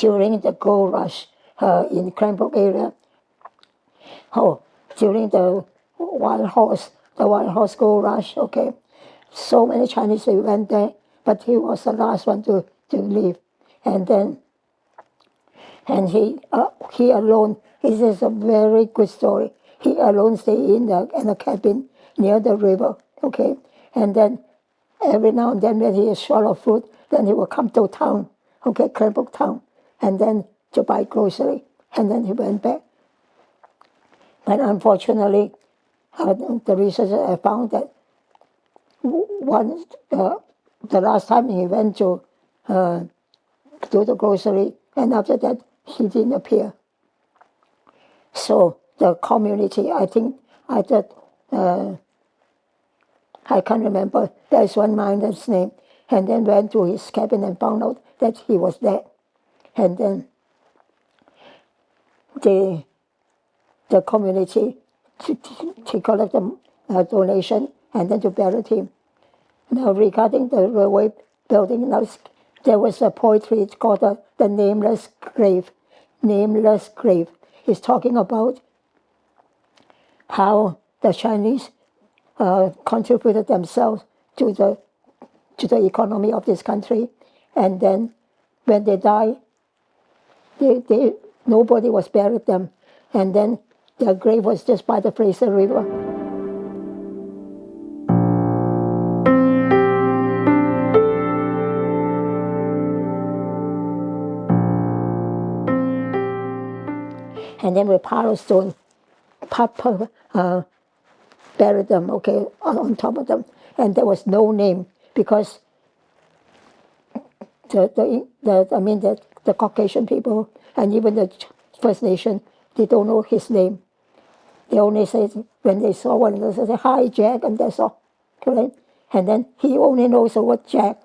during the gold rush in Cranbrook area. Oh, during the Wild Horse gold rush, okay. So many Chinese they went there, but he was the last one to leave. And then, and he alone, this is a very good story. He alone stayed in a cabin near the river, okay. And then every now and then when he is short of food, then he will come to town, okay, Cranbrook town, and then to buy grocery, and then he went back. But unfortunately, the researchers have found that the last time he went to do the grocery, and after that he didn't appear. So the community, I can't remember. There's one miner's name, and then went to his cabin and found out that he was dead, and then the community to collect a donation and then to bury him. Now, regarding the railway building, now there was a poetry called the Nameless Grave. Nameless Grave is talking about how the Chinese contributed themselves to the economy of this country, and then when they die, nobody was buried them, and then their grave was just by the Fraser River. And then with pile stone, buried them, okay, on top of them. And there was no name because the Caucasian people and even the First Nation, they don't know his name. They only say, when they saw one, they say, "Hi, Jack," and that's all. Right? And then he only knows the word Jack.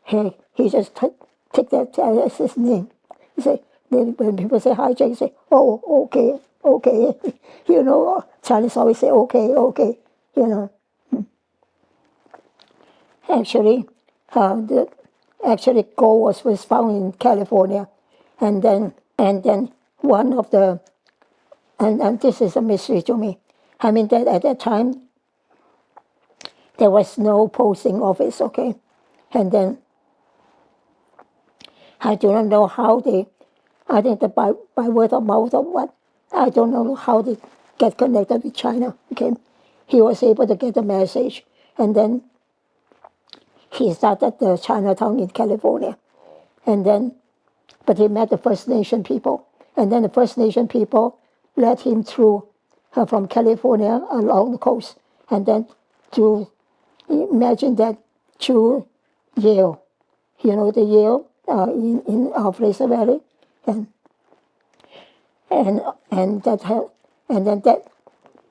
He just take that as his name. He say, when people say hi, Jack, he say, "Oh, okay, okay." You know, Chinese always say, "Okay, okay," you know. Actually, gold was first found in California, and then one of the, and this is a mystery to me. I mean that at that time there was no posting office, okay, and then I do not know how they, I think that by word of mouth or what, I don't know how they get connected with China, okay. He was able to get the message, and then he started the Chinatown in California, and then, but he met the First Nation people, and then the First Nation people led him through from California along the coast, and then to, imagine that, to Yale, you know, the Yale in our Fraser Valley, and then that,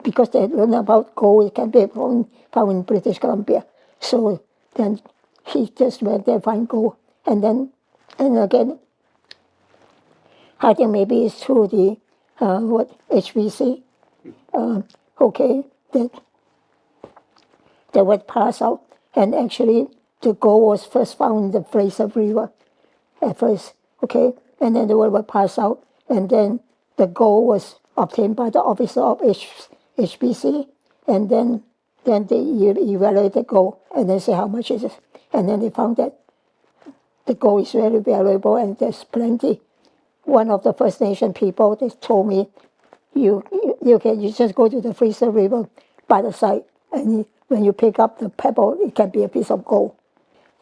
because they learned about gold, it can be found in British Columbia, so then he just went there find gold, and again, I think maybe it's through the HBC, okay, that was passed out, and actually the gold was first found in the Fraser River at first, okay, and then the word was passed out, and then the gold was obtained by the officer of HBC, and then they evaluate the gold, and then say how much it is, and then they found that the gold is very valuable and there's plenty. One of the First Nation people, they told me, you just go to the Fraser River by the side, and when you pick up the pebble, it can be a piece of gold.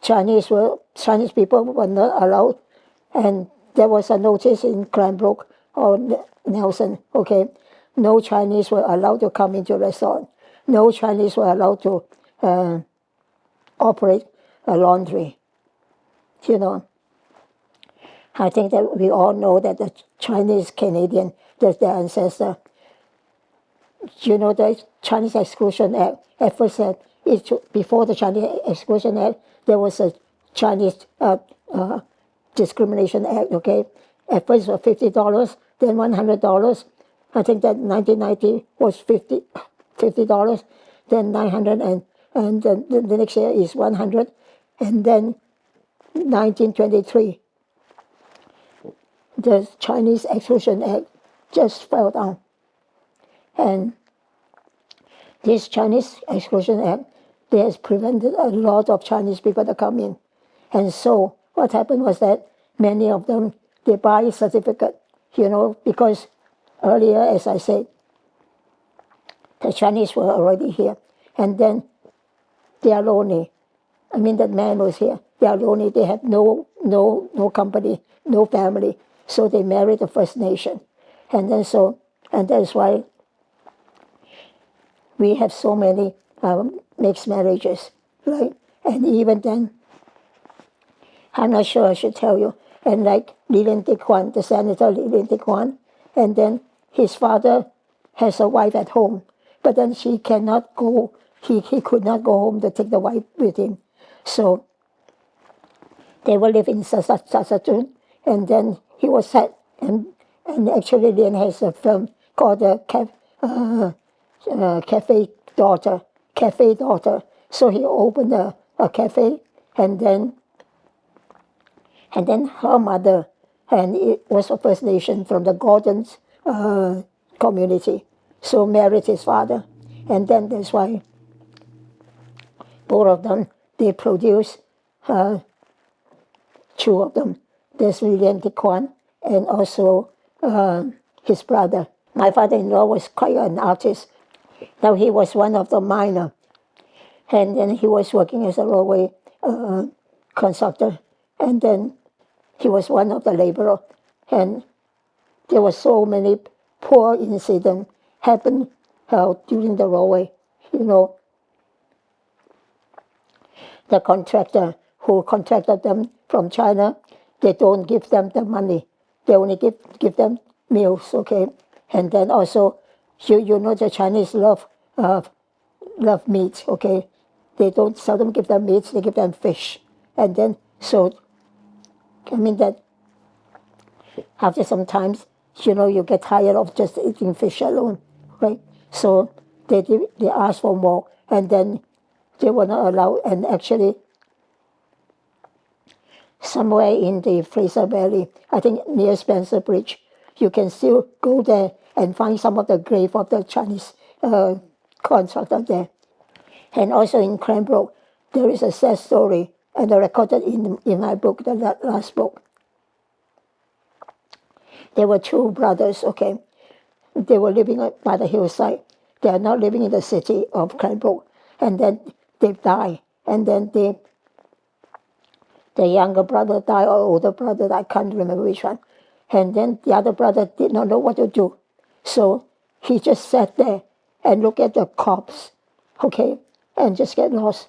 Chinese people were not allowed, and there was a notice in Cranbrook or Nelson, okay, no Chinese were allowed to come into a restaurant. No Chinese were allowed to operate a laundry, you know. I think that we all know that the Chinese Canadian, that's their ancestor. You know, the Chinese Exclusion Act, at first said, before the Chinese Exclusion Act, there was a Chinese Discrimination Act, okay? At first it was $50, then $100. I think that 1990 was $50, then 900, and then the next year is 100, and then 1923. the Chinese Exclusion Act just fell down. And this Chinese Exclusion Act, they has prevented a lot of Chinese people to come in. And so what happened was that many of them, they buy a certificate, because earlier, as I said, the Chinese were already here. And then they are lonely. I mean, that man was here. They are lonely. They have no company, no family. So they married the First Nation. And that's why we have so many mixed marriages, right? And even then, I'm not sure I should tell you. And like Lillian Kwan, the Senator Lillian Kwan, and then his father has a wife at home, but then he cannot go. He could not go home to take the wife with him. So they will live in Saskatoon, and then he was sad. And actually, Lillian has a film called Cafe Daughter. So he opened a cafe, and then her mother, and it was a First Nation from the Gordons community, so married his father. And then that's why both of them, they produce two of them. There's Lillian Kwan and also his brother. My father-in-law was quite an artist. Now he was one of the miners, and then he was working as a railway constructor, and then he was one of the laborers, and there were so many poor incidents happen during the railway. The contractor who contracted them from China, they don't give them the money. They only give them meals, okay? And then also, the Chinese love meat, okay? They don't seldom give them meat, they give them fish. And then, so, I mean that after some times, you get tired of just eating fish alone, right? So they ask for more, and then they were not allowed. And actually, somewhere in the Fraser Valley, I think near Spencer Bridge, you can still go there and find some of the grave of the Chinese contractor there. And also in Cranbrook, there is a sad story, and I recorded in my book, the last book. There were two brothers, okay? They were living by the hillside. They are not living in the city of Cranbrook. And then they died. And then the younger brother died, or older brother, I can't remember which one. And then the other brother did not know what to do. So he just sat there and looked at the corpse, okay, and just get lost.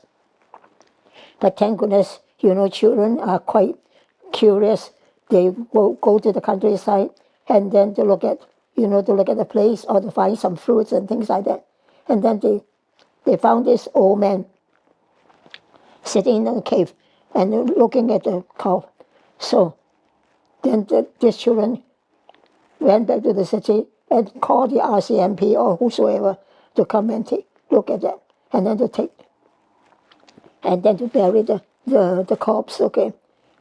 But thank goodness, children are quite curious. They will go to the countryside and then to look at the place, or to find some fruits and things like that. And then they found this old man sitting in a cave and looking at the cow. So then these children went back to the city and called the RCMP or whosoever to come and look at that, and then to bury the corpse, okay.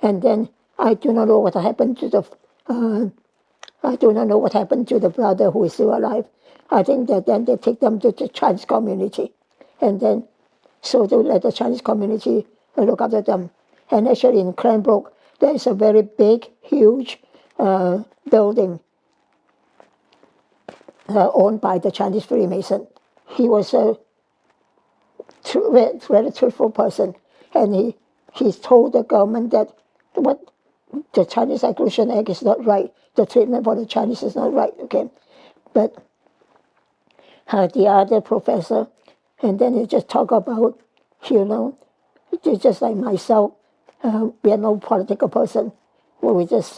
And then I do not know what happened to the brother who is still alive. I think that then they take them to the Chinese community, and then so to let the Chinese community look after them. And actually in Cranbrook, there is a very big, huge building owned by the Chinese Freemason. He was a very truthful person, and he told the government that what the Chinese Exclusion Act is not right. The treatment for the Chinese is not right, okay? But the other professor, and then he just talk about, just like myself, we are no political person. Well, we just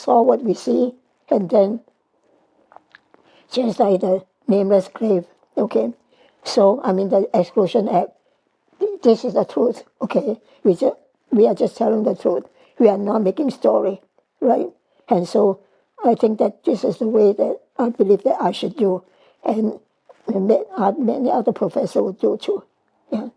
saw what we see, and then just like the nameless grave, okay? So, I mean, the Exclusion Act, this is the truth, okay? We are just telling the truth. We are not making story, right? And so I think that this is the way that I believe that I should do, and many other professors would do too, yeah.